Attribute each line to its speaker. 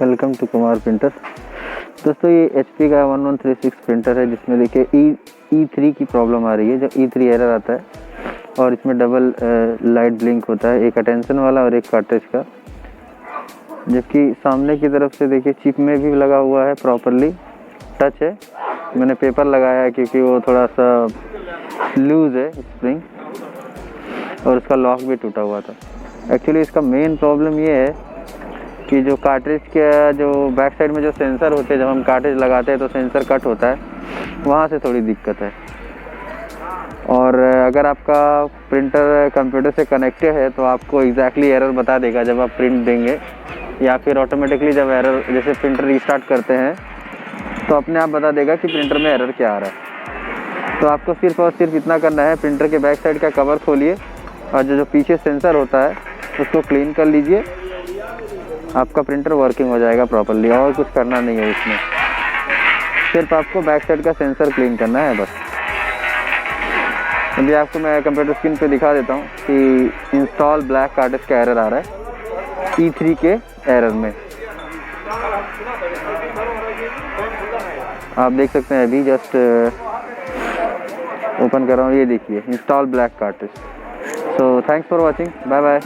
Speaker 1: Welcome to Kumar printer. दोस्तों ये HP का 1136 प्रिंटर है जिसमें देखिए E3 की प्रॉब्लम आ रही है। जो E3 एरर आता है और इसमें डबल लाइट ब्लिंक होता है, एक अटेंशन वाला और एक कार्ट्रिज का। जबकि सामने की तरफ से देखिए चिप में भी लगा हुआ है, प्रॉपरली टच है। मैंने पेपर लगाया है क्योंकि वो थोड़ा सा लूज़ है स्प्रिंग, और उसका लॉक भी टूटा हुआ था। एक्चुअली इसका मेन प्रॉब्लम ये है कि जो कार्ट्रिज के जो बैक साइड में जो सेंसर होते हैं, जब हम कार्ट्रिज लगाते हैं तो सेंसर कट होता है, वहाँ से थोड़ी दिक्कत है। और अगर आपका प्रिंटर कंप्यूटर से कनेक्टेड है तो आपको एग्जैक्टली एरर बता देगा जब आप प्रिंट देंगे, या फिर ऑटोमेटिकली जब एरर, जैसे प्रिंटर रीस्टार्ट करते हैं तो अपने आप बता देगा कि प्रिंटर में एरर क्या आ रहा है। तो आपको सिर्फ और सिर्फ इतना करना है, प्रिंटर के बैक साइड का कवर खोलिए और जो पीछे सेंसर होता है उसको क्लीन कर लीजिए। आपका प्रिंटर वर्किंग हो जाएगा प्रॉपरली, और कुछ करना नहीं है इसमें, सिर्फ आपको बैक साइड का सेंसर क्लीन करना है बस। अभी आपको मैं कंप्यूटर स्क्रीन पे दिखा देता हूँ कि इंस्टॉल ब्लैक कार्ट्रिज का एरर आ रहा है E3 के एरर में। आप देख सकते हैं, अभी जस्ट ओपन कर रहा हूँ, ये देखिए install black cartridge. So thanks for watching, bye bye.